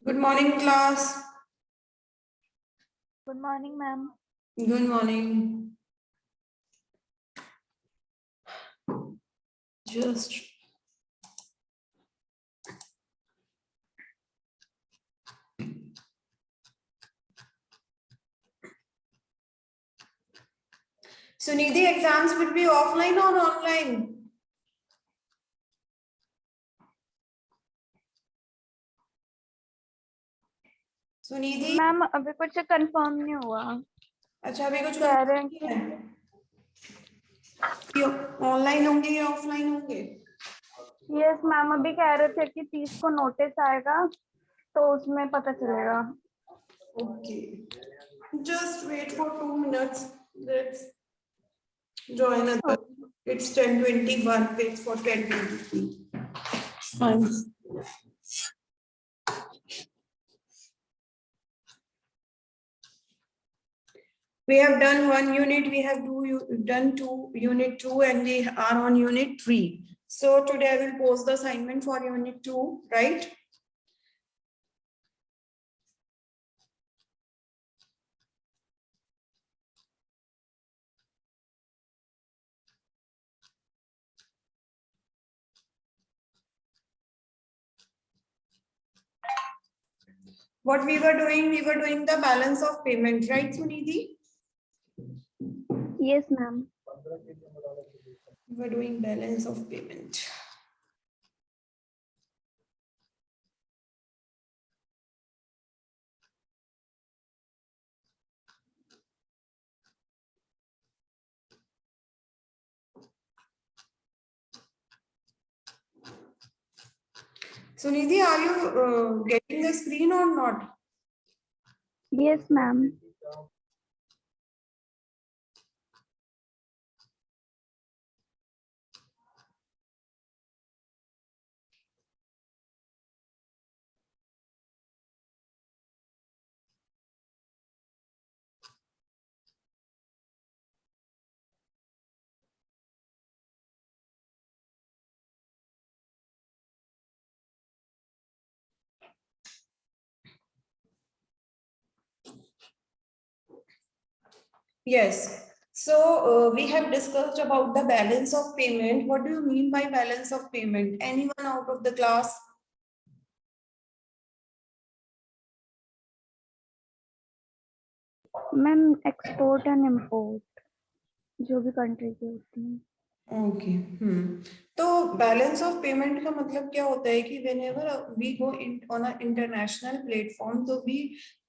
Good morning, class. Good morning, ma'am. Good morning. Just Sunidhi, exams will be offline or online? Sunidhi ma'am अभी कुछ confirm नहीं हुआ। अच्छा अभी कुछ कह रहे हैं कि ऑनलाइन होंगे या ऑफलाइन होंगे? यस मैम, अभी कह रहे थे कि 30 को नोटिस आएगा तो उसमें पता चलेगा। Okay. Just wait for 2 minutes. Let's join us. It's 10:21. Wait for 10:23. Fine. We have done one unit, we have done unit 2 and we are on unit 3. So today I will post the assignment for unit 2, right? What we were doing the balance of payment, right, Sunidhi? Yes, ma'am. We were doing balance of payment. Sunidhi, are you getting the screen or not? Yes, ma'am. Yes. So we have discussed about the balance of payment. What do you mean by balance of payment? Anyone out of the class? Ma'am export and import जो भी country की होती है। Okay तो balance of payment का मतलब क्या होता है कि whenever we go in on a international platform, so we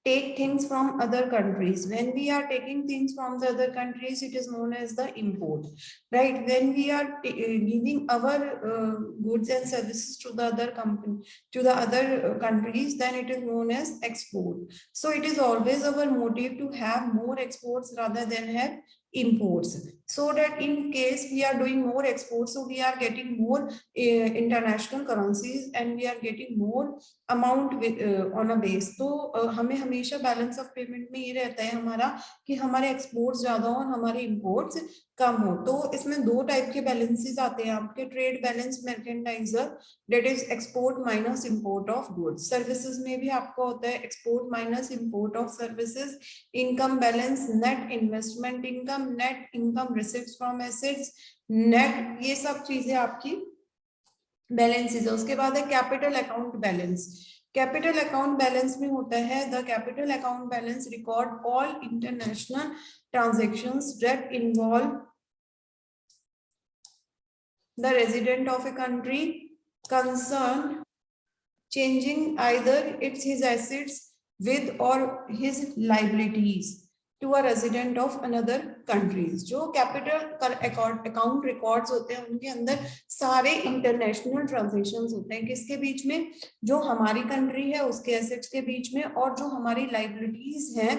take things from other countries. When we are taking things from the other countries, it is known as the import, right? When we are giving our goods and services to the other company, to the other countries, then it is known as export. So it is always our motive to have more exports rather than have imports, so that in case we are doing more exports, so we are getting more international currencies and we are getting more amount with, on a base. तो हमें हमेशा balance of payment में ये रहता है हमारा कि हमारे एक्सपोर्ट्स ज्यादा हो और हमारे इंपोर्ट्स कम हो। तो इसमें दो टाइप के बैलेंसेस आते हैं आपके, trade balance, मर्केंडाइजर, that is export minus import of goods. Services में भी आपका होता है export minus import of services, income balance, net investment income, net income received from assets, net, ये सब चीजें आपकी बैलेंसेस है। उसके बाद है capital account balance. Capital account balance में होता है the capital account balance record all international transactions that involve the resident of a country concerned, changing either its his assets with or his liabilities to a resident of another countries। जो capital account records होते हैं उनके अंदर सारे international transactions होते हैं, किसके बीच में? जो हमारी कंट्री है उसके एसेट्स के बीच में, और जो हमारी लाइबिलिटीज हैं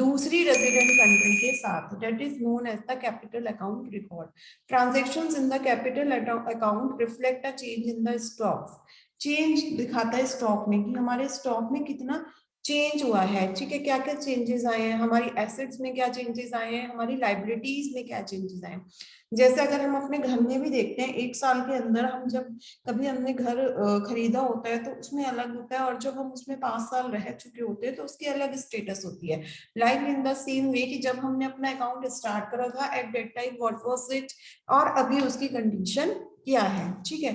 दूसरी रेजिडेंट कंट्री के साथ, that is known as the capital account record. Transactions in the capital account reflect a change in the stocks. Change दिखाता है स्टॉक में कि हमारे स्टॉक में कितना चेंज हुआ है, ठीक है, क्या क्या चेंजेस आए हैं, हमारी एसेट्स में क्या चेंजेस आए हैं, हमारी लाइबिलिटीज में क्या चेंजेस आए हैं। जैसे अगर हम अपने घर में भी देखते हैं, 1 साल के अंदर हम जब कभी हमने घर खरीदा होता है तो उसमें अलग होता है, और जब हम उसमें 5 साल रह चुके होते हैं तो उसकी अलग स्टेटस होती है। Like in the same way कि जब हमने अपना अकाउंट स्टार्ट करा था at that time what was it, और अभी उसकी कंडीशन क्या है, ठीक है।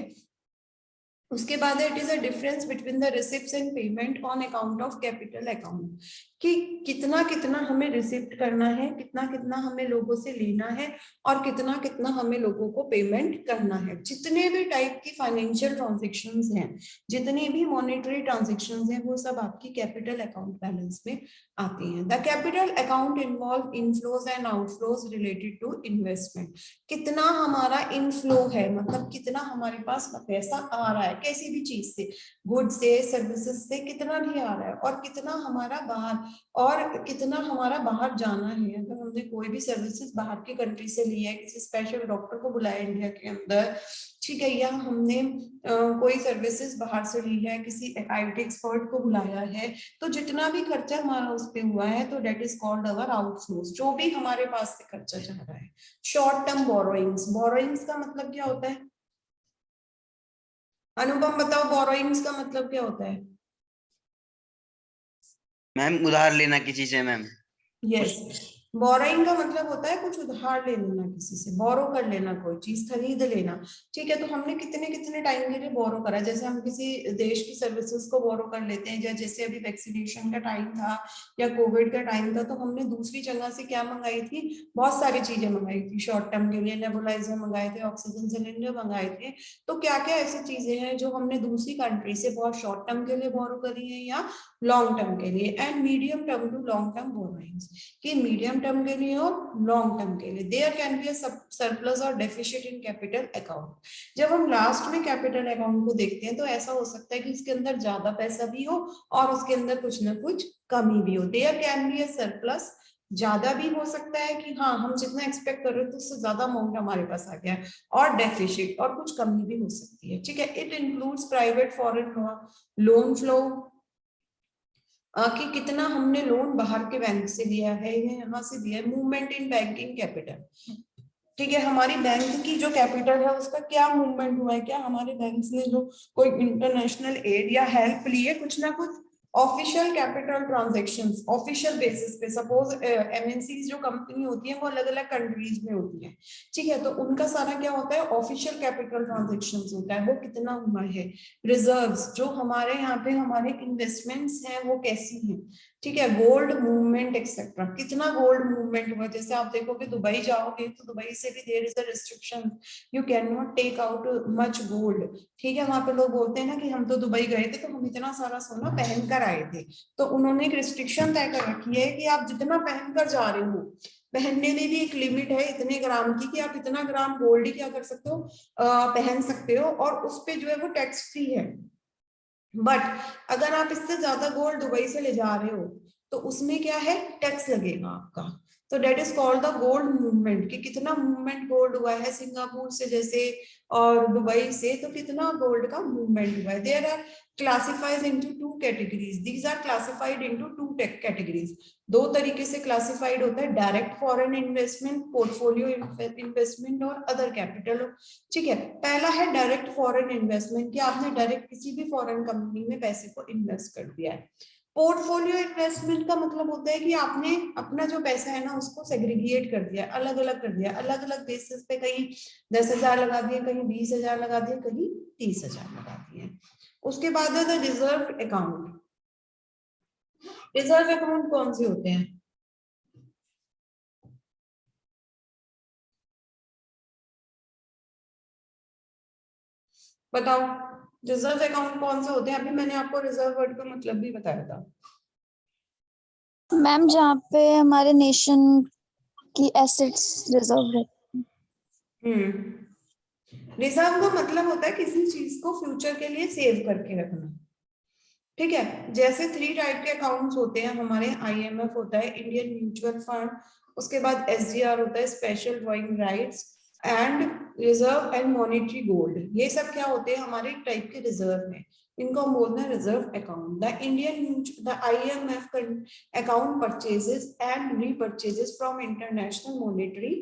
उसके बाद it is a difference between the receipts and payment on account of capital account, कि कितना कितना हमें रिसिप्ट करना है, कितना कितना हमें लोगों से लेना है, और कितना कितना हमें लोगों को पेमेंट करना है। जितने भी टाइप की फाइनेंशियल ट्रांजेक्शंस हैं, जितने भी मॉनेटरी ट्रांजेक्शंस हैं, वो सब आपकी कैपिटल अकाउंट बैलेंस में आती हैं। The capital account involve inflows and outflows related to investment. कितना हमारा इनफ्लो है, मतलब कितना हमारे पास पैसा आ रहा है कैसी भी चीज से, गुड से, सर्विसेज से, कितना भी आ रहा है, और कितना हमारा बाहर, और कितना हमारा बाहर जाना है। अगर हमने कोई भी सर्विसेज बाहर की कंट्री से ली है, किसी स्पेशल डॉक्टर को बुलाया इंडिया के अंदर, ठीक है, या हमने कोई सर्विसेज बाहर से ली है, किसी आईटी एक्सपर्ट को बुलाया है, तो जितना भी खर्चा हमारा उस पे हुआ है तो that is called our outflows, जो भी हमारे पास से खर्चा जा रहा है। शॉर्ट टर्म बोरोइंग्स, बोरोइंग्स का मतलब क्या होता है, अनुपम बताओ, बोरोइंग्स का मतलब क्या होता है? मैम उधार लेना किसी से मैम। यस, बोरोइंग का मतलब होता है कुछ उधार ले लेना, किसी से बोरो कर लेना, कोई चीज खरीद लेना, ठीक है। तो हमने कितने कितने टाइम के लिए बोरो करा, जैसे हम किसी देश की सर्विसेज को बोरो कर लेते हैं, या जैसे अभी वैक्सीनेशन का टाइम था या कोविड का टाइम था, तो हमने दूसरी जगह से क्या मंगाई थी, बहुत सारी चीजें मंगाई थी शॉर्ट टर्म के लिए, नेबुलाइजर मंगाए थे, ऑक्सीजन सिलेंडर मंगाए थे। तो क्या क्या ऐसी चीजें हैं जो हमने दूसरी कंट्री से बहुत शॉर्ट टर्म के लिए बोरो करी है या लॉन्ग टर्म के लिए। And medium term to long term borrowings, कि मीडियम टर्म के लिए और लॉन्ग टर्म के लिए there can be a surplus और डेफिसिट इन कैपिटल अकाउंट। जब हम लास्ट में कैपिटल अकाउंट को देखते हैं तो ऐसा हो सकता है कि इसके अंदर ज्यादा पैसा भी हो और उसके अंदर कुछ ना कुछ कमी भी हो। There can be a surplus, ज्यादा भी हो सकता है कि हाँ हम जितना एक्सपेक्ट कर रहे थे उससे ज्यादा अमाउंट हमारे पास आ गया, और डेफिसिट, और कुछ कमी भी हो सकती है, ठीक है। It includes private foreign loan flow, कि कितना हमने लोन बाहर के बैंक से लिया है या यहाँ से दिया है। मूवमेंट इन बैंकिंग कैपिटल, ठीक है, हमारी बैंक की जो कैपिटल है उसका क्या मूवमेंट हुआ है, क्या हमारे बैंक ने जो कोई इंटरनेशनल एड या हेल्प ली है, कुछ ना कुछ official capital transactions official basis पे। सपोज एमएनसी जो कंपनी होती है वो अलग अलग कंट्रीज में होती है, ठीक है, तो उनका सारा क्या होता है, ऑफिशियल कैपिटल ट्रांजैक्शंस होता है, वो कितना हुआ है। रिजर्व्स, जो हमारे यहाँ पे हमारे इन्वेस्टमेंट्स हैं वो कैसी हैं, ठीक है। गोल्ड मूवमेंट एक्सेट्रा, कितना गोल्ड मूवमेंट हुआ, जैसे आप देखोगे दुबई जाओगे तो दुबई से भी there is a restriction, you can not take out much gold, ठीक है। वहां पे लोग बोलते हैं ना कि हम तो दुबई गए थे तो हम इतना सारा सोना पहन कर आए थे, तो उन्होंने एक रिस्ट्रिक्शन तय कर रखी है कि आप जितना पहन कर जा रहे हो, पहनने में भी एक लिमिट है इतने ग्राम की, कि आप इतना ग्राम गोल्ड ही क्या कर सकते हो, पहन सकते हो, और उस पे जो है वो टैक्स फ्री है। बट अगर आप इससे ज्यादा गोल्ड दुबई से ले जा रहे हो तो उसमें क्या है, टैक्स लगेगा आपका। तो that is called the gold movement, कि कितना मूवमेंट गोल्ड हुआ है सिंगापुर से जैसे और दुबई से, तो कितना गोल्ड का मूवमेंट हुआ है। There are classified into 2 categories, these are classified into 2 categories. 2 तरीके से क्लासिफाइड होता है, direct foreign investment, portfolio investment और अदर कैपिटल, ठीक है। पहला है डायरेक्ट फॉरेन इन्वेस्टमेंट, कि आपने डायरेक्ट किसी भी फॉरेन कंपनी में पैसे को इन्वेस्ट कर दिया है। पोर्टफोलियो इन्वेस्टमेंट का मतलब होता है कि आपने अपना जो पैसा है ना उसको सेग्रीगेट कर दिया, अलग अलग कर दिया, अलग अलग बेसिस पे, कहीं 10,000 लगा दिए, कहीं 20,000 लगा दिए, कहीं 30,000 लगा दिए। उसके बाद है रिजर्व अकाउंट। रिजर्व अकाउंट कौन से होते हैं, बताओ, रिजर्व अकाउंट कौन से होते हैं? अभी मैंने आपको रिजर्व वर्ड का मतलब भी बताया था। मैम जहाँ पे हमारे नेशन की एसेट्स रिजर्व है। रिजर्व का मतलब होता है किसी चीज को फ्यूचर के लिए सेव करके रखना, ठीक है। जैसे 3 टाइप के अकाउंट्स होते हैं हमारे, आईएमएफ होता है, इंडियन म्यूचुअल फंड, उसके बाद एसडीआर होता है, special drawing rights, and reserve and monetary gold, ये सब क्या होते हैं हमारे टाइप के रिजर्व में, इनको हम बोलते हैं reserve account. The IMF account purchases and repurchases from International Monetary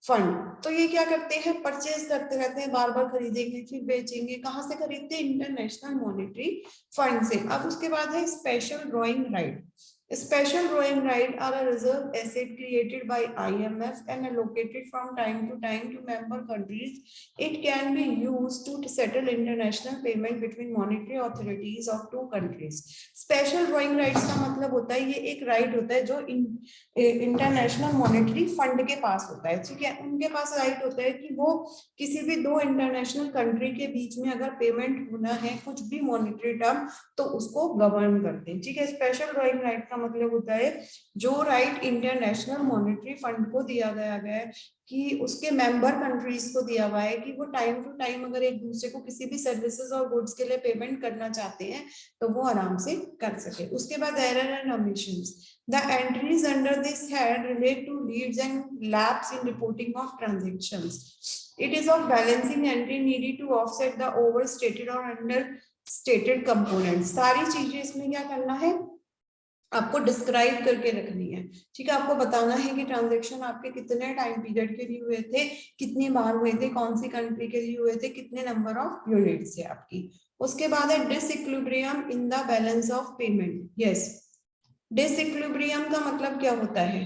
Fund. तो ये क्या करते हैं, परचेज करते रहते हैं, बार बार खरीदेंगे फिर बेचेंगे। कहाँ से खरीदते हैं, इंटरनेशनल मॉनेटरी फंड से। अब उसके बाद है special drawing right. Special drawing right are a reserve asset created by IMF and allocated from time to member countries. It can be used to settle international payment between monetary authorities of two countries. Special drawing rights का मतलब होता है, ये एक right होता है जो international Monetary fund के पास होता है, ठीक है। उनके पास राइट होता है कि वो किसी भी दो इंटरनेशनल कंट्री के बीच में अगर पेमेंट होना है कुछ भी मॉनेटरी टर्म, तो उसको गवर्न करते हैं, ठीक है। स्पेशल ड्रॉइंग राइट का मतलब होता है जो राइट इंटरनेशनल मॉनेटरी फंड को दिया गया है कि उसके मेंबर कंट्रीज को दिया हुआ है कि वो टाइम टू टाइम अगर एक दूसरे को किसी भी सर्विसेज और गुड्स के लिए पेमेंट करना चाहते हैं तो वो आराम से कर सके। उसके बाद error and omissions. The entries under this head relate to leads and lapse in reporting of transactions. It is of balancing entry needed to offset the overstated or understated components. सारी चीजें इसमें क्या करना है, आपको डिस्क्राइब करके रखनी है, ठीक है। आपको बताना है कि ट्रांजैक्शन आपके कितने टाइम पीरियड के लिए हुए थे, कितनी बार हुए थे, कौन सी कंट्री के लिए हुए थे, कितने नंबर ऑफ यूनिट्स है आपकी। उसके बाद है disequilibrium in the balance of payment. Yes, disequilibrium का मतलब क्या होता है,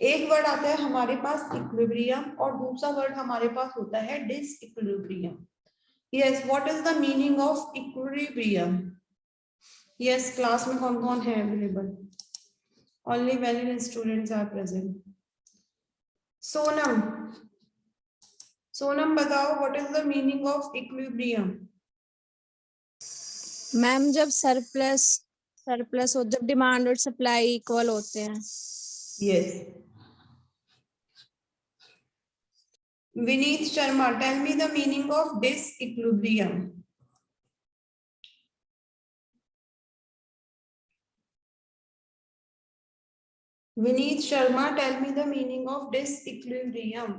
एक वर्ड आता है हमारे पास इक्विलिब्रियम और दूसरा वर्ड हमारे पास होता है disequilibrium. Yes, what is the meaning of equilibrium? Yes, class में कौन कौन है available? Only valid students are present. Sonam, Sonam बताओ what is the meaning of equilibrium? Ma'am जब सरप्लस हो, जब डिमांड और सप्लाई इक्वल होते हैं। Yes, Vineet Sharma, tell me the meaning of disequilibrium. Vineet Sharma, tell me the meaning of disequilibrium.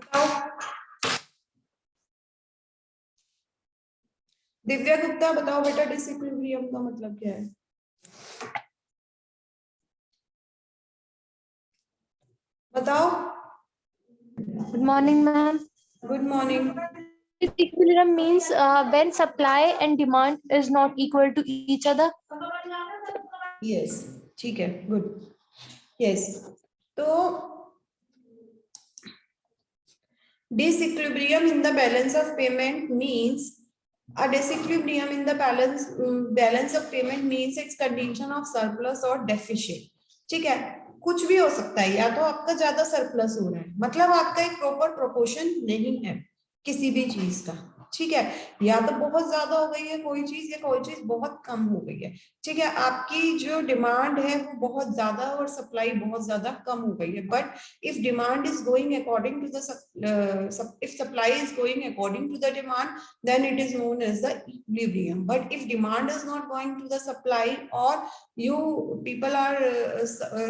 बताओ। दिव्या गुप्ता बताओ बेटा डिसइक्विलिब्रियम का मतलब क्या है? बताओ। Good morning, ma'am. Good morning. Equilibrium means when supply and demand is not equal to each other. Yes, ठीक है, गुड। यस, तो disequilibrium in the balance of payment means a disequilibrium in the balance of payment means its condition of surplus or deficit, ठीक है। कुछ भी हो सकता है, या तो आपका ज्यादा सरप्लस हो रहा है, मतलब आपका एक प्रॉपर प्रोपोर्शन नहीं है किसी भी चीज का, ठीक है। या तो बहुत ज्यादा हो गई है कोई चीज या कोई चीज बहुत कम हो गई है, ठीक है। आपकी जो डिमांड है वो बहुत ज्यादा और सप्लाई बहुत ज्यादा कम हो गई है। But if demand is going according to the if supply is going according to the demand, then it is known as the equilibrium. But if demand is not going to the supply, or you people are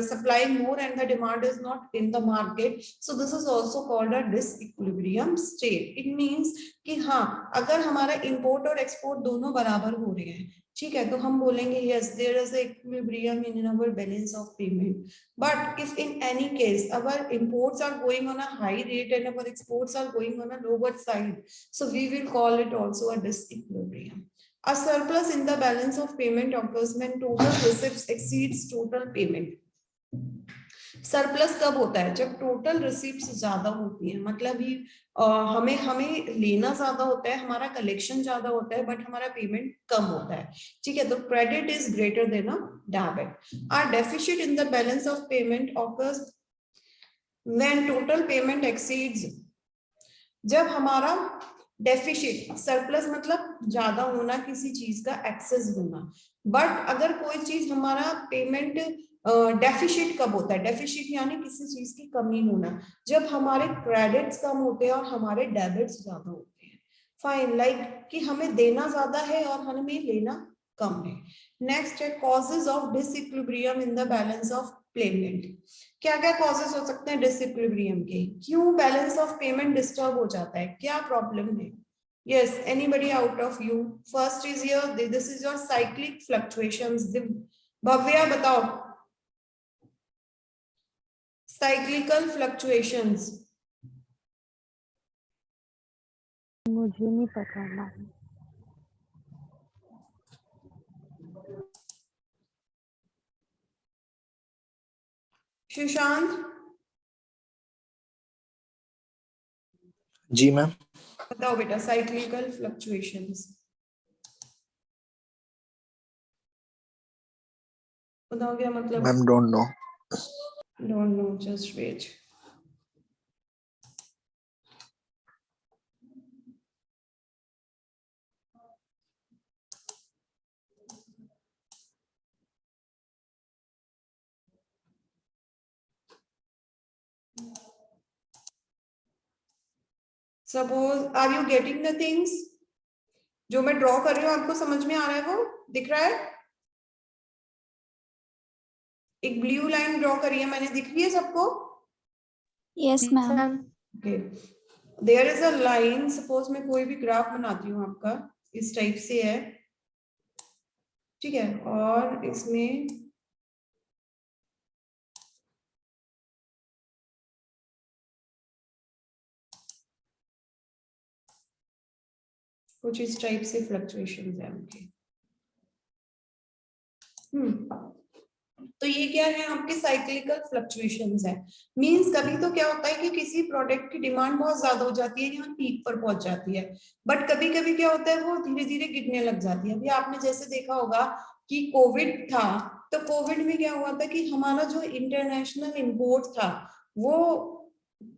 supplying more and the demand is not in the market, so this is also called a disequilibrium state. It means कि हाँ, अगर हमारा import और export दोनों बराबर हो रहे हैं, ठीक है, तो हम बोलेंगे yes there is a equilibrium in our balance of payment. But if in any case our imports are going on a high rate and our exports are going on a lower side, so we will call it also a disequilibrium. A surplus in the balance of payment occurs when total receipts exceeds total payment. Surplus कब होता है? जब total receipts ज्यादा होती है, मतलब ही हमें लेना ज्यादा होता है, हमारा कलेक्शन ज्यादा होता है, बट हमारा पेमेंट कम होता है, ठीक है। तो credit is greater than a debit. Or deficit in the balance of payment occurs when total payment exceeds. जब हमारा डेफिसिट, सरप्लस मतलब ज्यादा होना किसी चीज का, एक्सेस होना, बट अगर कोई चीज हमारा पेमेंट डेफिसिट कब होता है? डेफिसिट यानी किसी चीज की कमी होना, जब हमारे क्रेडिट्स कम होते हैं और हमारे डेबिट्स ज्यादा होते हैं। फाइन, लाइक कि हमें देना ज्यादा है और हमें लेना कम है। नेक्स्ट है causes of disequilibrium in the balance of payment. क्या क्या कॉजेस हो सकते हैं डिसइक्विलिब्रियम के, क्यों बैलेंस ऑफ पेमेंट डिस्टर्ब हो जाता है, क्या प्रॉब्लम है? Yes, anybody out of you? First is your, this is your cyclic fluctuations. Bhavya बताओ, साइक्लिकल फ्लक्चुएशंस। मुझे नहीं पता ना। सुशांत जी मैम। बताओ बेटा, साइक्लिकल फ्लक्चुएशंस बताओ क्या मतलब? Ma'am don't know. Don't know, just wait. Suppose, are you getting the things? जो मैं ड्रॉ कर रही हूँ आपको समझ में आ रहा है? वो दिख रहा है? एक ब्लू लाइन ड्रॉ करी है मैंने, दिख रही है सबको? Yes, ma'am. Okay, there is a line. Suppose मैं कोई भी ग्राफ बनाती हूँ आपका, इस टाइप से है, ठीक है, और इसमें कुछ इस टाइप से फ्लक्चुएशंस है उनके। तो ये क्या है, आपके साइक्लिकल फ्लक्चुएशंस है। मींस कभी तो क्या होता है कि किसी प्रोडक्ट की डिमांड बहुत ज्यादा हो जाती है, यहाँ पीक पर पहुंच जाती है, बट कभी कभी क्या होता है वो धीरे धीरे गिरने लग जाती है। अभी आपने जैसे देखा होगा कि कोविड था, तो कोविड में क्या हुआ था कि हमारा जो इंटरनेशनल इंपोर्ट था वो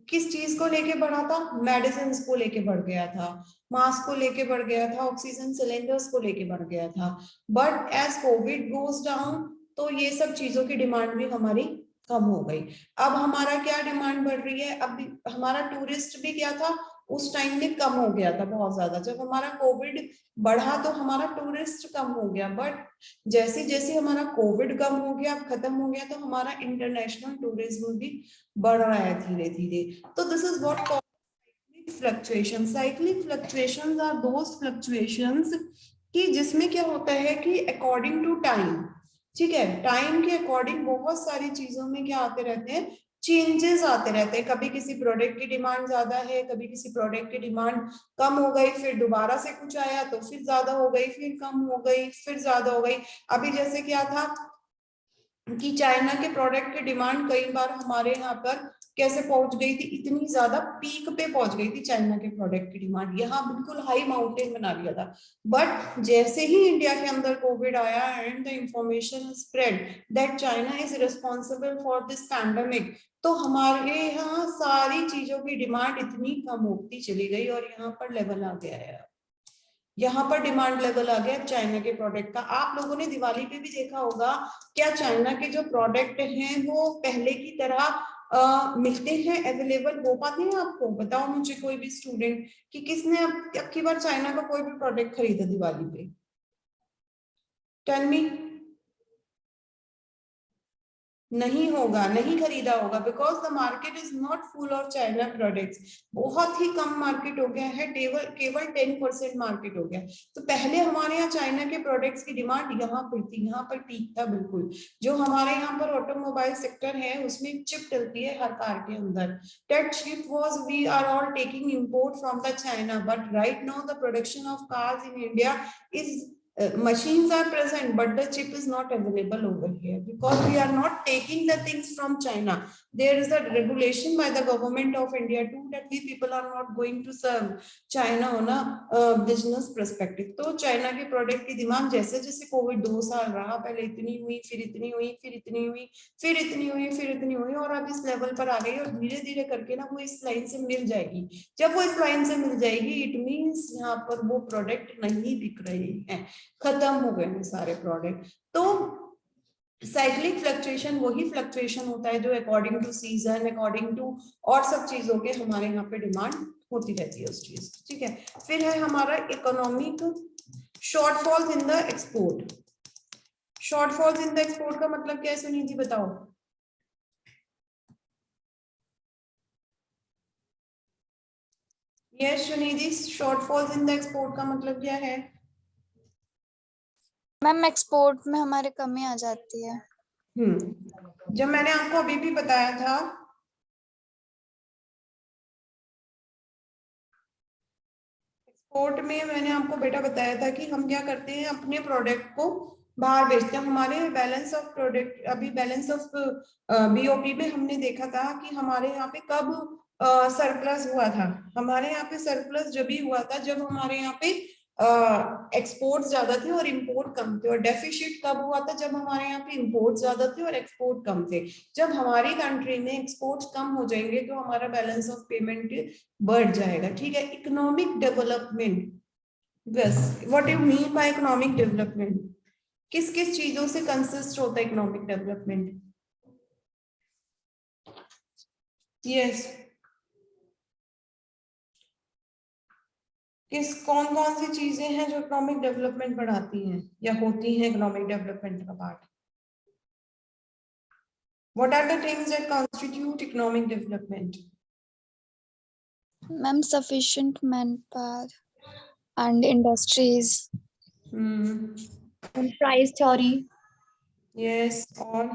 किस चीज को लेके बढ़ा था? मेडिसिन को लेके बढ़ गया था, मास्क को लेके बढ़ गया था, ऑक्सीजन सिलेंडर्स को लेके बढ़ गया था। But as Covid goes down तो ये सब चीजों की डिमांड भी हमारी कम हो गई। अब हमारा क्या डिमांड बढ़ रही है? अब हमारा टूरिस्ट भी क्या था उस टाइम में कम हो गया था बहुत ज्यादा। जब हमारा कोविड बढ़ा तो हमारा टूरिस्ट कम हो गया, बट जैसे जैसे हमारा कोविड कम हो गया, खत्म हो गया, तो हमारा इंटरनेशनल टूरिज्म भी बढ़ रहा है धीरे धीरे। तो this is what called fluctuation. Cyclic fluctuations are those fluctuations कि जिसमें क्या होता है कि अकॉर्डिंग टू टाइम, ठीक है, टाइम के अकॉर्डिंग बहुत सारी चीजों में क्या आते रहते हैं, चेंजेस आते रहते हैं। कभी किसी प्रोडक्ट की डिमांड ज्यादा है, कभी किसी प्रोडक्ट की डिमांड कम हो गई, फिर दोबारा से कुछ आया तो फिर ज्यादा हो गई, फिर कम हो गई, फिर ज्यादा हो गई। अभी जैसे क्या था कि चाइना के प्रोडक्ट की डिमांड कई बार हमारे यहाँ पर कैसे पहुंच गई थी, इतनी ज्यादा पीक पे पहुंच गई थी चाइना के प्रोडक्ट की डिमांड, यहाँ बिल्कुल हाई माउंटेन बना लिया था। बट जैसे ही इंडिया के अंदर कोविड आया and the information spread that China is responsible for this pandemic, तो हमारे यहाँ सारी चीजों की डिमांड इतनी कम होती चली गई और यहाँ पर लेवल आ गया है। यहाँ पर डिमांड लेवल आ गया चाइना के प्रोडक्ट का। आप लोगों ने दिवाली पे भी देखा होगा, क्या चाइना के जो प्रोडक्ट हैं वो पहले की तरह मिलते हैं, अवेलेबल हो पाते हैं? आपको बताओ मुझे कोई भी स्टूडेंट कि किसने अब की बार चाइना का कोई भी प्रोडक्ट खरीदा दिवाली पे? Tell me. नहीं होगा, नहीं खरीदा होगा, because the market is not full of China products. बहुत ही कम मार्केट हो गया है, केवल 10% मार्केट हो गया। तो पहले हमारे यहाँ चाइना के प्रोडक्ट्स की डिमांड यहाँ पर थी, यहाँ पर पीक था बिल्कुल। जो हमारे यहाँ पर ऑटोमोबाइल सेक्टर है उसमें चिप डलती है हर कार के अंदर, that chip was we are all taking import from the China, but right now the production of cars in India is machines are present, but the chip is not available over here because we are not taking the things from China. There is a regulation by the government of India too that we people are not going to serve China on a business perspective. तो China के product की demand जैसे जैसे Covid 2 साल रहा, पहले इतनी हुई, फिर इतनी हुई, फिर इतनी हुई, फिर इतनी हुई, फिर इतनी हुई, और अब इस लेवल पर आ गई, और धीरे धीरे करके ना वो इस लाइन से मिल जाएगी। जब वो इस लाइन से मिल जाएगी, इट मीन्स यहाँ पर वो प्रोडक्ट नहीं बिक रहे हैं, खत्म हो गए हैं सारे प्रोडक्ट। तो साइक्लिक फ्लक्चुएशन वही फ्लक्चुएशन होता है जो according to season, according to और सब चीजों के हमारे यहाँ पे डिमांड होती रहती है उस चीज की, ठीक है। फिर है हमारा economic shortfalls in the export. Shortfalls in the export का मतलब क्या है सुनीति बताओ? Yes Sunidhi, shortfalls in the export का मतलब क्या है? मैम एक्सपोर्ट में हमारे कमी आ जाती है। जब मैंने आपको अभी भी बताया था एक्सपोर्ट में, मैंने आपको बेटा बताया था कि हम क्या करते हैं, अपने प्रोडक्ट को बाहर बेचते हैं। हमारे बैलेंस ऑफ प्रोडक्ट, अभी बैलेंस ऑफ बीओपी में हमने देखा था कि हमारे यहाँ पे कब सरप्लस हुआ था। हमारे यहाँ पे सरप्लस जब भी हुआ था जब हमारे यहाँ पे एक्सपोर्ट ज्यादा थे और इंपोर्ट कम थे। और डेफिसिट कब हुआ था? जब हमारे यहाँ पे इंपोर्ट ज्यादा थे और एक्सपोर्ट कम थे। जब हमारी कंट्री में एक्सपोर्ट कम हो जाएंगे तो हमारा बैलेंस ऑफ पेमेंट बढ़ जाएगा। ठीक है, इकोनॉमिक डेवलपमेंट, बस what you mean by economic development? किस किस चीजों से कंसिस्ट होता है इकोनॉमिक डेवलपमेंट? यस, कौन कौन सी चीजें हैं जो इकोनॉमिक डेवलपमेंट बढ़ाती हैं या होती हैं इकोनॉमिक डेवलपमेंट का part? What are the things that constitute economic development? Ma'am sufficient manpower and industries. And price theory. Yes, or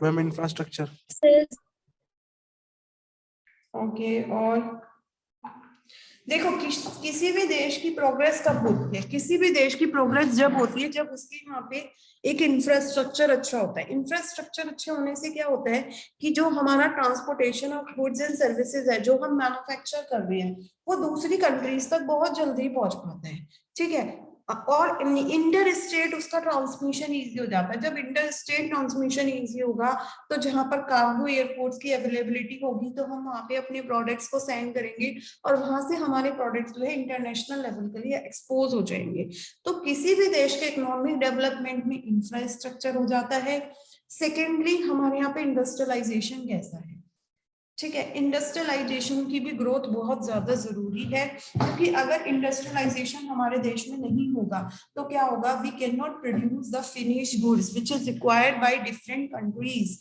ma'am infrastructure. okay, और देखो किसी भी देश की प्रोग्रेस कब होती है? किसी भी देश की प्रोग्रेस जब होती है जब उसके यहाँ पे एक इंफ्रास्ट्रक्चर अच्छा होता है। इंफ्रास्ट्रक्चर अच्छे होने से क्या होता है कि जो हमारा transportation of goods and services है, जो हम मैन्युफैक्चर कर रहे हैं, वो दूसरी कंट्रीज तक बहुत जल्दी पहुंच पाता है। ठीक है, और इंटर स्टेट उसका ट्रांसमिशन इजी हो जाता है। जब इंटर स्टेट ट्रांसमिशन इजी होगा तो जहां पर कार्गो एयरपोर्ट्स की अवेलेबिलिटी होगी तो हम वहां पे अपने प्रोडक्ट्स को सेंड करेंगे और वहां से हमारे प्रोडक्ट्स जो है इंटरनेशनल लेवल के लिए एक्सपोज हो जाएंगे। तो किसी भी देश के इकोनॉमिक डेवलपमेंट में इंफ्रास्ट्रक्चर हो जाता है। सेकेंडली, हमारे यहाँ पे इंडस्ट्रियलाइजेशन कैसा है? ठीक है, इंडस्ट्रियलाइजेशन की भी ग्रोथ बहुत ज्यादा जरूरी है, क्योंकि अगर इंडस्ट्रियलाइजेशन हमारे देश में नहीं होगा तो क्या होगा? We can not produce the finished goods which is required by different countries,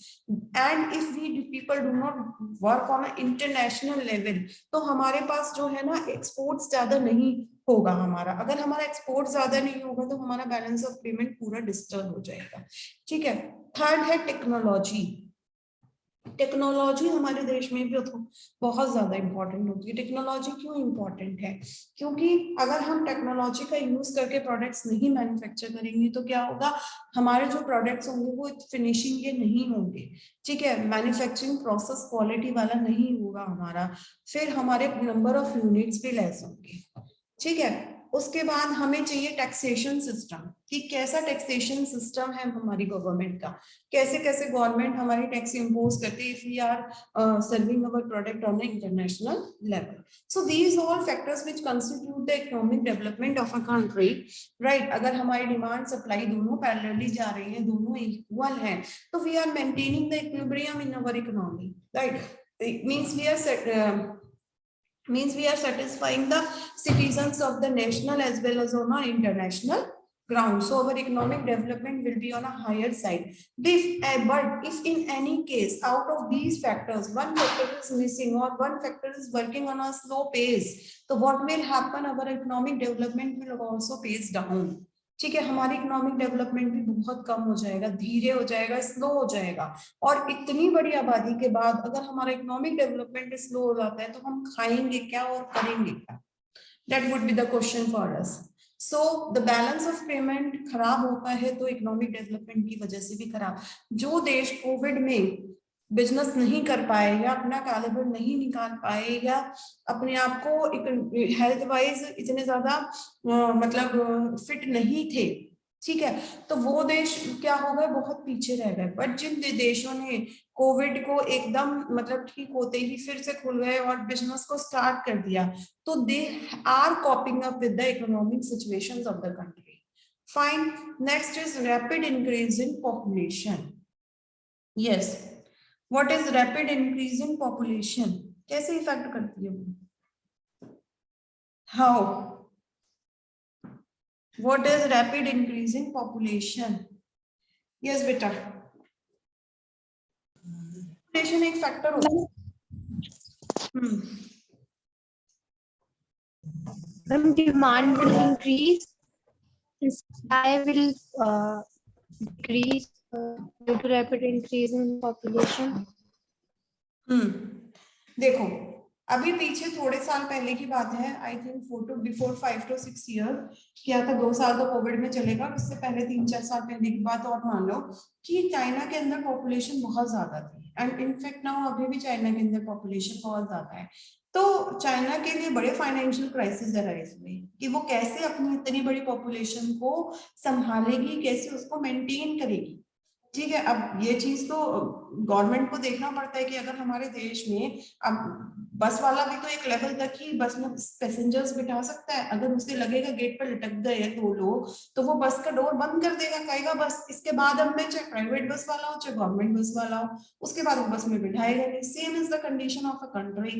and if we people do not work on a international level तो हमारे पास जो है ना एक्सपोर्ट्स ज्यादा नहीं होगा हमारा। अगर हमारा एक्सपोर्ट ज्यादा नहीं होगा तो हमारा बैलेंस ऑफ पेमेंट पूरा डिस्टर्ब हो जाएगा। ठीक है, थर्ड है टेक्नोलॉजी। टेक्नोलॉजी हमारे देश में भी बहुत ज्यादा इंपॉर्टेंट होती है। टेक्नोलॉजी क्यों इंपॉर्टेंट है? क्योंकि अगर हम टेक्नोलॉजी का यूज करके प्रोडक्ट्स नहीं मैन्युफैक्चर करेंगे तो क्या होगा? हमारे जो प्रोडक्ट्स होंगे वो फिनिशिंग के नहीं होंगे। ठीक है, मैन्युफैक्चरिंग प्रोसेस क्वालिटी वाला नहीं होगा हमारा, फिर हमारे नंबर ऑफ यूनिट्स भी लेस होंगे। ठीक है, उसके बाद हमें चाहिए टैक्सेशन सिस्टम, कि कैसा टैक्सेशन सिस्टम है हमारी गवर्नमेंट का, कैसे कैसे गवर्नमेंट हमारी टैक्स इंपोज करती है if we are serving our product on international level. So these all factors which constitute the economic development of a country, right. अगर हमारी डिमांड सप्लाई दोनों पैरेलली जा रही है, दोनों इक्वल हैं, तो we are maintaining the equilibrium in our economy, right. It means we are satisfying the citizens of the national as well as on an international ground. So our economic development will be on a higher side. But if in any case out of these factors one factor is missing or one factor is working on a slow pace, so what will happen? Our economic development will also pace down. ठीक है, हमारी economic development भी बहुत कम हो जाएगा, धीरे हो जाएगा, स्लो हो जाएगा। और इतनी बड़ी आबादी के बाद अगर हमारा इकोनॉमिक डेवलपमेंट स्लो हो जाता है तो हम खाएंगे क्या और करेंगे क्या? That would be the question for us. So the balance of payment खराब होता है तो इकोनॉमिक डेवलपमेंट की वजह से भी खराब। जो देश कोविड में बिजनेस नहीं कर पाए या अपना कैलिबर नहीं निकाल पाए या अपने आप को हेल्थ वाइज इतने ज्यादा मतलब फिट नहीं थे, ठीक है, तो वो देश क्या हो गए? बहुत पीछे रह गए। बट जिन देशों ने कोविड को एकदम मतलब ठीक होते ही फिर से खुल गए और बिजनेस को स्टार्ट कर दिया, तो they are coping up with the economic situations of the country. Fine, next is rapid increase in population. Yes, what is rapid increase in population? कैसे इफेक्ट करती है वो? How? What is rapid increase in population? Yes, बेटा। Population एक factor होता है। When demand will increase, the supply will decrease due to rapid increase in population. देखो अभी पीछे थोड़े साल पहले की बात है, आई थिंक 5 to 6 ईयर किया था, 2 साल तो कोविड में चलेगा, उससे पहले 3-4 साल पहले की बात और मान लो कि चाइना के अंदर पॉपुलेशन बहुत ज्यादा थी, एंड इनफैक्ट नाउ अभी भी चाइना के अंदर पॉपुलेशन बहुत ज्यादा है। तो चाइना के लिए बड़े फाइनेंशियल क्राइसिस अराइज हुए कि वो कैसे अपनी इतनी बड़ी पॉपुलेशन को संभालेगी, कैसे उसको मेंटेन करेगी। ठीक है, अब ये चीज तो गवर्नमेंट को देखना पड़ता है कि अगर हमारे देश में अब बस वाला भी तो एक लेवल तक ही बस में पैसेंजर्स बिठा सकता है, अगर उसे लगेगा गेट पर लटक गए 2 लोग तो वो बस का डोर बंद कर देगा, कहेगा बस इसके बाद अब मैं चाहे प्राइवेट बस वाला हो चाहे गवर्नमेंट बस वाला हो, उसके बाद वो बस में बिठाएगा नहीं। Same is the condition of a country,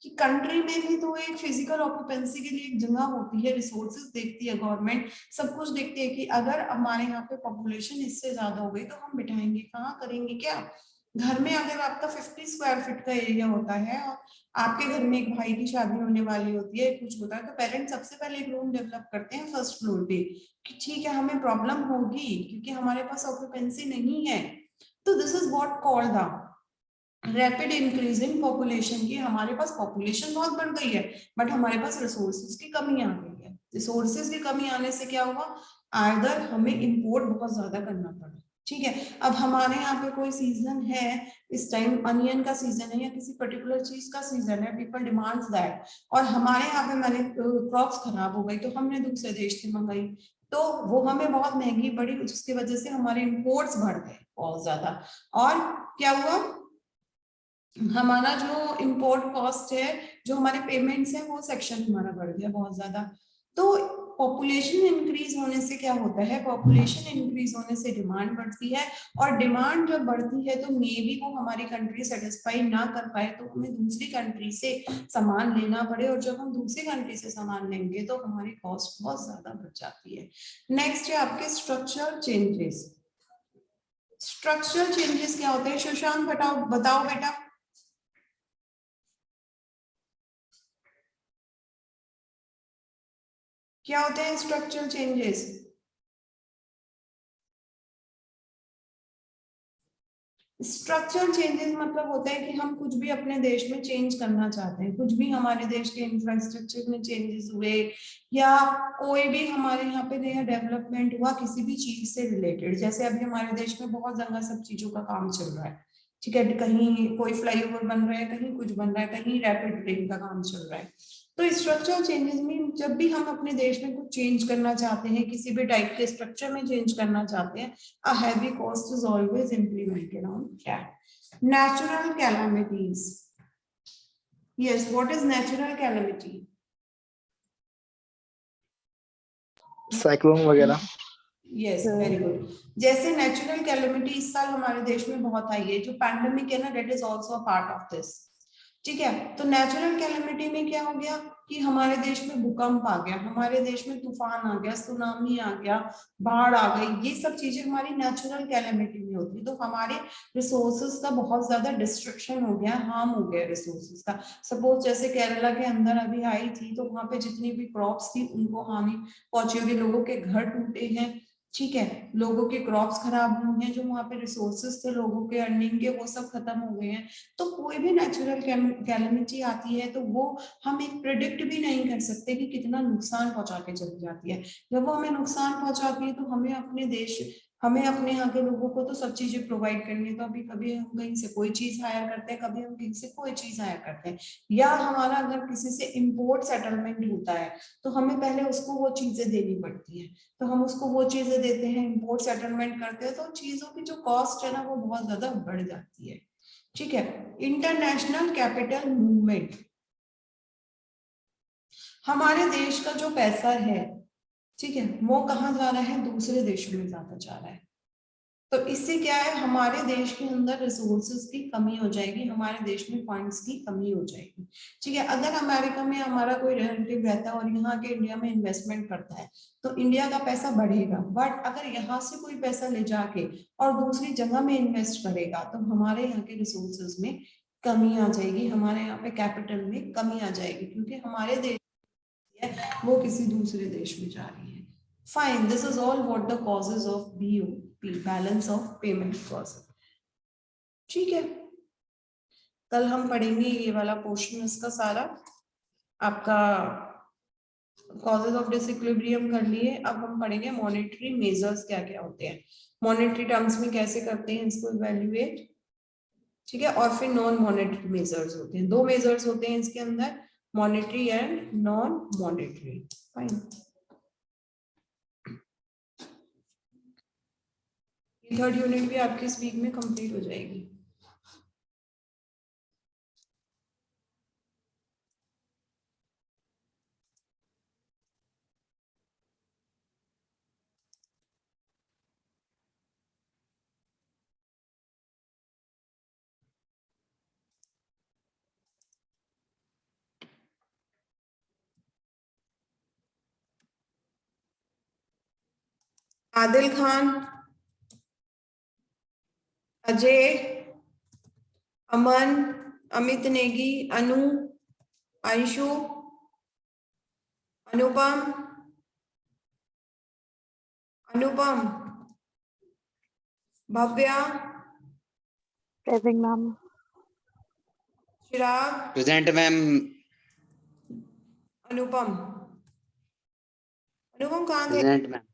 कि कंट्री में भी तो एक फिजिकल ऑक्यूपेंसी के लिए एक जगह होती है, रिसोर्सेज देखती है गवर्नमेंट, सब कुछ देखती है कि अगर हमारे यहाँ पे पॉपुलेशन इससे ज्यादा हो गई तो हम बिठाएंगे कहाँ, करेंगे क्या। घर में अगर आपका 50 स्क्वायर फीट का एरिया होता है और आपके घर में एक भाई की शादी होने वाली होती है, कुछ होता है, तो पेरेंट्स सबसे पहले एक रूम डेवलप करते हैं फर्स्ट फ्लोर पे कि ठीक है हमें प्रॉब्लम होगी क्योंकि हमारे पास ऑक्यूपेंसी नहीं है। तो this is what called the rapid increase in population, की हमारे पास पॉपुलेशन बहुत बढ़ गई है बट हमारे पास रिसोर्सेज की कमी आ गई है। रिसोर्सेज की कमी आने से क्या हुआ, आइदर हमें इंपोर्ट बहुत ज्यादा करना पड़ा। ठीक है, अब हमारे यहाँ पे कोई सीजन है, इस टाइम अनियन का सीजन है या किसी पर्टिकुलर चीज का सीजन है, पीपल डिमांड्स दैट, और हमारे यहाँ पे मैंने क्रॉप्स खराब हो गई तो हमने दूसरे देश से मंगाई, तो वो हमें बहुत महंगी पड़ी, उसकी वजह से हमारे इंपोर्ट्स बढ़ गए बहुत ज्यादा। और क्या हुआ, हमारा जो इंपोर्ट कॉस्ट है, जो हमारे पेमेंट्स है, वो सेक्शन हमारा बढ़ गया बहुत ज्यादा। तो पॉपुलेशन इंक्रीज होने से क्या होता है, पॉपुलेशन इंक्रीज होने से डिमांड बढ़ती है, और डिमांड जब बढ़ती है तो मे बी वो हमारी कंट्री सेटिस्फाई ना कर पाए तो हमें दूसरी कंट्री से सामान लेना पड़े, और जब हम दूसरी कंट्री से सामान लेंगे तो हमारी कॉस्ट बहुत ज्यादा बढ़ जाती है। नेक्स्ट है आपके स्ट्रक्चरल चेंजेस। स्ट्रक्चरल चेंजेस क्या होते हैं, सुशांत बताओ बेटा। क्या होते हैं स्ट्रक्चरल चेंजेस? स्ट्रक्चरल चेंजेस मतलब होता है कि हम कुछ भी अपने देश में चेंज करना चाहते हैं, कुछ भी हमारे देश के इंफ्रास्ट्रक्चर में चेंजेस हुए, या कोई भी हमारे यहाँ पे नया डेवलपमेंट हुआ किसी भी चीज से रिलेटेड। जैसे अभी हमारे देश में बहुत ज्यादा सब चीजों का काम चल रहा है, ठीक है, कहीं कोई फ्लाईओवर बन रहा है, कहीं कुछ बन रहा है, कहीं रैपिड ट्रेन का काम चल रहा है। तो स्ट्रक्चरल चेंजेस में जब भी हम अपने देश में कुछ चेंज करना चाहते हैं, किसी भी टाइप के स्ट्रक्चर में चेंज करना चाहते हैं, a heavy cost is always implemented on that. Natural calamities. Yes, what is natural calamity? Cyclone वगैरह। Yes, very good. जैसे नेचुरल कैलेमिटी इस साल हमारे देश में बहुत आई है, जो पैंडेमिक है ना, that is also a part of this. ठीक है, तो नेचुरल कैलेमिटी में क्या हो गया कि हमारे देश में भूकंप आ गया, हमारे देश में तूफान आ गया, सुनामी आ गया, बाढ़ आ गई, ये सब चीजें हमारी नेचुरल कैलेमिटी में होती है। तो हमारे रिसोर्सेज का बहुत ज्यादा डिस्ट्रक्शन हो गया, हार्म हो गया रिसोर्सेज का। सपोज जैसे केरला के अंदर अभी आई थी, तो वहां पे जितनी भी क्रॉप्स थी उनको हानि पहुंची होगी, लोगों के घर टूटे हैं, ठीक है, लोगों के क्रॉप्स खराब हुए हैं, जो वहां पे रिसोर्सेज थे लोगों के अर्निंग के, वो सब खत्म हो गए हैं। तो कोई भी नेचुरल कैलेमिटी आती है तो वो हम एक प्रिडिक्ट भी नहीं कर सकते कि कितना नुकसान पहुंचा के चली जाती है। जब वो हमें नुकसान पहुंचाती है तो हमें अपने यहाँ के लोगों को तो सब चीजें प्रोवाइड करनी है। तो अभी कभी हम कहीं से कोई चीज हायर करते हैं, कभी हम कहीं से कोई चीज हायर करते हैं, या हमारा अगर किसी से इम्पोर्ट सेटलमेंट होता है तो हमें पहले उसको वो चीजें देनी पड़ती है, तो हम उसको वो चीजें देते हैं, इम्पोर्ट सेटलमेंट करते हैं, तो चीजों की जो कॉस्ट है ना वो बहुत ज्यादा बढ़ जाती है। ठीक है, इंटरनेशनल कैपिटल मूवमेंट, हमारे देश का जो पैसा है, ठीक है, वो कहाँ जा रहा है, दूसरे देशों में ज्यादा जा रहा है। तो इससे क्या है, हमारे देश के अंदर रिसोर्सेज की कमी हो जाएगी, हमारे देश में फंड्स की कमी हो जाएगी। ठीक है, अगर अमेरिका में हमारा कोई रिलेटिव रहता है और यहाँ के इंडिया में इन्वेस्टमेंट करता है तो इंडिया का पैसा बढ़ेगा, बट अगर यहाँ से कोई पैसा ले जाके और दूसरी जगह में इन्वेस्ट करेगा तो हमारे यहाँ के रिसोर्सेज में कमी आ जाएगी, हमारे यहाँ पे कैपिटल में कमी आ जाएगी, क्योंकि हमारे देश वो किसी दूसरे देश में जा रही है। Fine, this is all what the causes of BOP, balance of payment cause. ठीक है, कल हम पढ़ेंगे ये वाला पोर्शन इसका सारा। आपका कॉजेज ऑफ डिसइक्विलिब्रियम कर लिए, अब हम पढ़ेंगे मॉनेटरी मेजर्स क्या क्या होते हैं, मॉनेटरी टर्म्स में कैसे करते हैं इसको इवैल्यूएट। ठीक है, और फिर नॉन मॉनेटरी मेजर्स होते हैं, 2 मेजर्स होते हैं इसके अंदर, monetary and non monetary. Fine, third unit भी आपकी इस वीक में कंप्लीट हो जाएगी। Adil Khan, Ajay, Aman, Amit Negi, Anu, Ayshu, Anupam, Anupam, Bhavya, present ma'am. Chirag, present ma'am. Anupam, Anupam कहाँ थे प्रेजेंट मैम।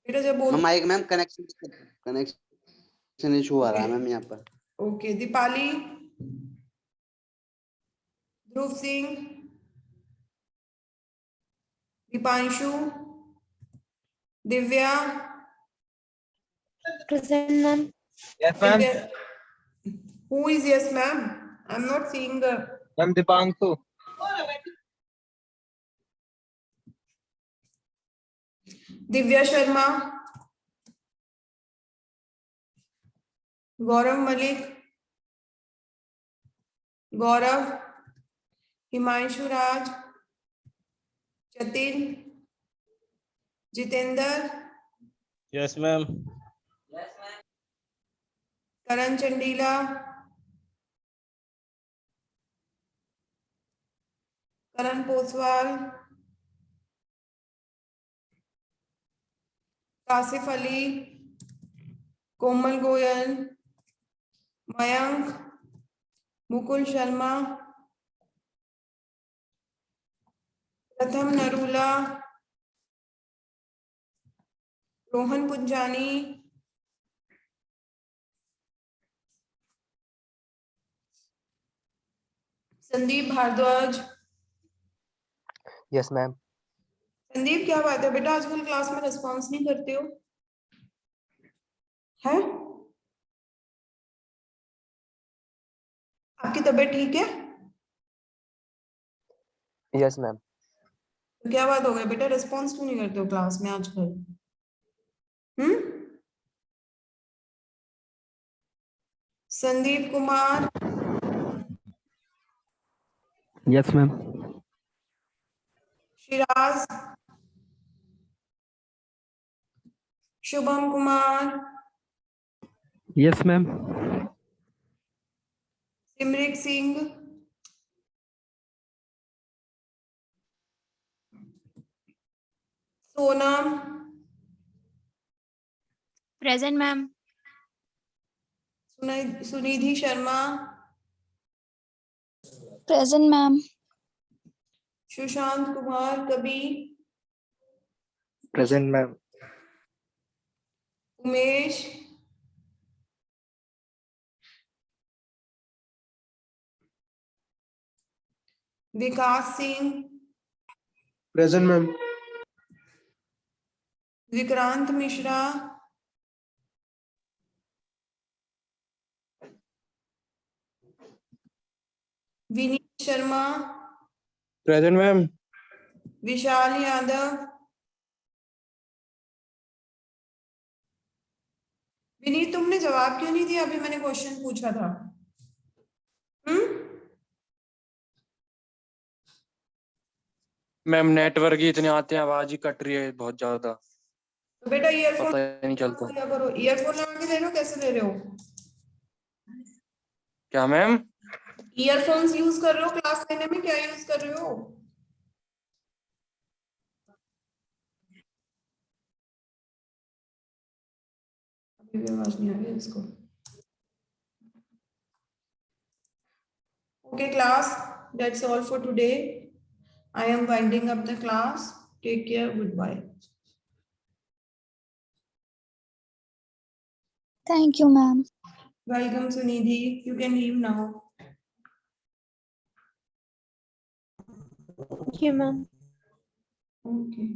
बेटा जब बोल। माइक मैम कनेक्शन इशू आ रहा है मैम यहाँ पर। Okay, Deepali, Dhruv Singh, Deepanshu, Divya, Present, ma'am. Yes, ma'am. Who is yes ma'am? I'm not seeing the Ma'am Dipanshu. Divya Sharma, Gaurav Malik, Gaurav, Himanshu Raj, Jatin, Jitendra, Yes, ma'am. करण चंडीला, करण पोसवाल, कासिफ अली, कोमल गोयल, मयंक, मुकुल शर्मा, प्रथम नरूला, रोहन पुंजानी, संदीप भारद्वाज। Yes, ma'am. संदीप क्या बात है बेटा, आजकल क्लास में रिस्पॉन्स नहीं करते हो हैं? आपकी तबीयत ठीक है? Yes, ma'am. तो क्या बात हो गई बेटा, रिस्पॉन्स क्यों नहीं करते हो क्लास में आजकल? Sandeep Kumar, Yes, ma'am. Siraj, Shubham Kumar, Yes, ma'am. Simrik Singh, Sonam, Present, ma'am. Sunidhi Sharma, Present, ma'am. Sushant Kumar कबी, Present, ma'am. उमेश, विकास Singh, Present, ma'am. Vikrant Mishra, Vineet Sharma, Present, ma'am. विशाल यादव, विनीत तुमने जवाब क्यों नहीं दिया? अभी मैंने क्वेश्चन पूछा था। मैम नेटवर्क ही इतने आते हैं, आवाज ही कट रही है बहुत ज्यादा, तो बेटा ईयरफोन पता ही नहीं चलता। क्या करो, ईयरफोन लगा के दे रहे हो, कैसे दे रहे हो? क्या मैम? ईयरफोन्स यूज कर रहे हो क्लास लेने में, क्या यूज कर रहे हो? भी आवाज नहीं आ रही है इसको. Okay, class, that's all for today. I am winding up the class. Take care. Goodbye. Thank you, ma'am. Welcome, Sunidhi. You can leave now. Thank you, ma'am. Okay.